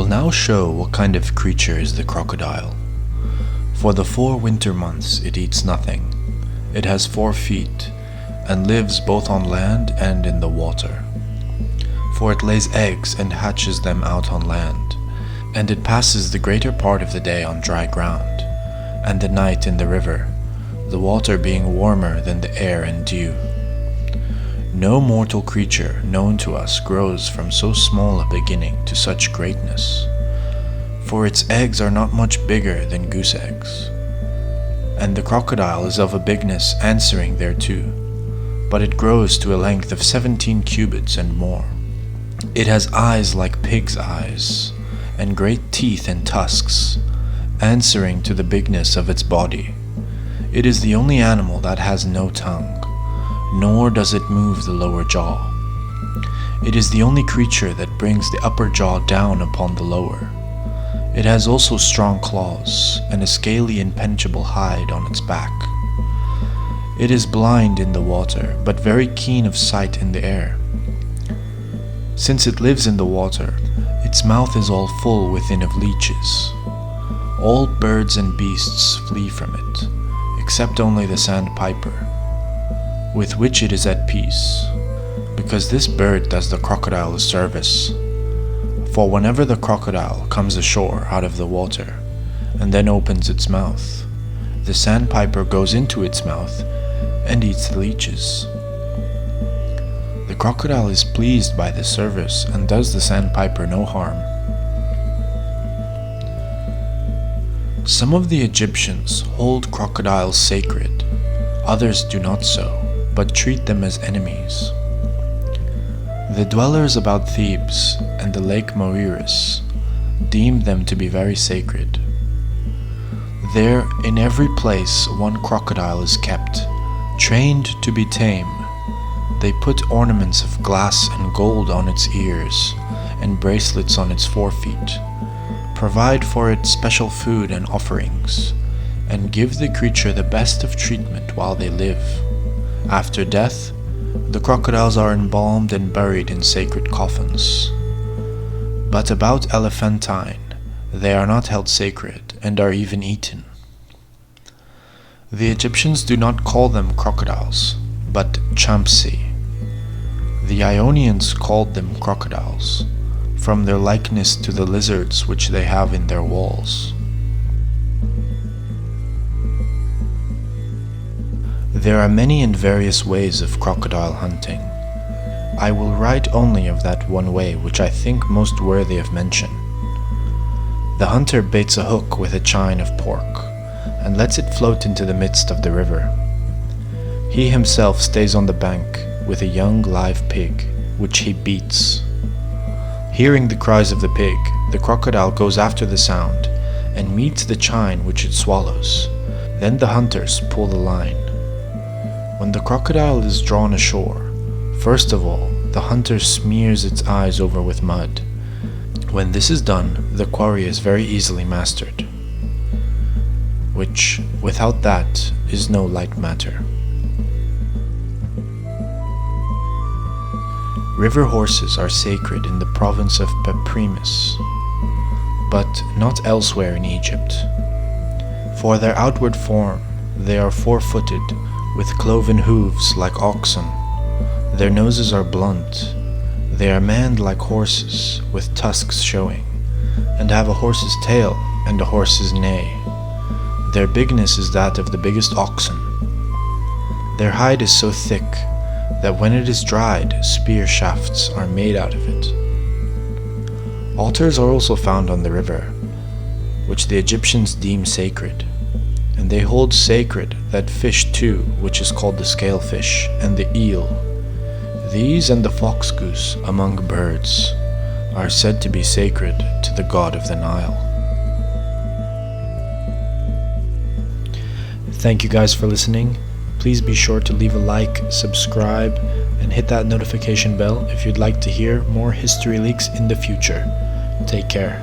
will now show what kind of creature is the crocodile. For the 4 winter months it eats nothing. It has 4 feet, and lives both on land and in the water. For it lays eggs and hatches them out on land, and it passes the greater part of the day on dry ground, and the night in the river, the water being warmer than the air and dew. No mortal creature known to us grows from so small a beginning to such greatness, for its eggs are not much bigger than goose eggs. And the crocodile is of a bigness answering thereto, but it grows to a length of 17 cubits and more. It has eyes like pig's eyes, and great teeth and tusks, answering to the bigness of its body. It is the only animal that has no tongue, nor does it move the lower jaw. It is the only creature that brings the upper jaw down upon the lower. It has also strong claws, and a scaly impenetrable hide on its back. It is blind in the water, but very keen of sight in the air. Since it lives in the water, its mouth is all full within of leeches. All birds and beasts flee from it, except only the sandpiper, with which it is at peace, because this bird does the crocodile a service. For whenever the crocodile comes ashore out of the water, and then opens its mouth, the sandpiper goes into its mouth and eats the leeches. The crocodile is pleased by this service and does the sandpiper no harm. Some of the Egyptians hold crocodiles sacred, others do not so, but treat them as enemies. The dwellers about Thebes and the lake Moeris deem them to be very sacred. There, in every place, one crocodile is kept, trained to be tame. They put ornaments of glass and gold on its ears, and bracelets on its forefeet, provide for it special food and offerings, and give the creature the best of treatment while they live. After death, the crocodiles are embalmed and buried in sacred coffins. But about Elephantine, they are not held sacred, and are even eaten. The Egyptians do not call them crocodiles, but champsi. The Ionians called them crocodiles, from their likeness to the lizards which they have in their walls. There are many and various ways of crocodile hunting. I will write only of that one way which I think most worthy of mention. The hunter baits a hook with a chine of pork, and lets it float into the midst of the river. He himself stays on the bank with a young live pig, which he beats. Hearing the cries of the pig, the crocodile goes after the sound, and meets the chine which it swallows. Then the hunters pull the line. When the crocodile is drawn ashore, first of all, the hunter smears its eyes over with mud. When this is done, the quarry is very easily mastered, which, without that, is no light matter. River horses are sacred in the province of Papremis, but not elsewhere in Egypt. For their outward form, they are 4-footed, with cloven hooves like oxen. Their noses are blunt. They are manned like horses, with tusks showing, and have a horse's tail and a horse's neigh. Their bigness is that of the biggest oxen. Their hide is so thick that when it is dried, spear shafts are made out of it. Altars are also found on the river, which the Egyptians deem sacred. And they hold sacred that fish too, which is called the scalefish, and the eel. These and the fox goose, among birds, are said to be sacred to the god of the Nile. Thank you guys for listening. Please be sure to leave a like, subscribe, and hit that notification bell if you'd like to hear more history leaks in the future. Take care.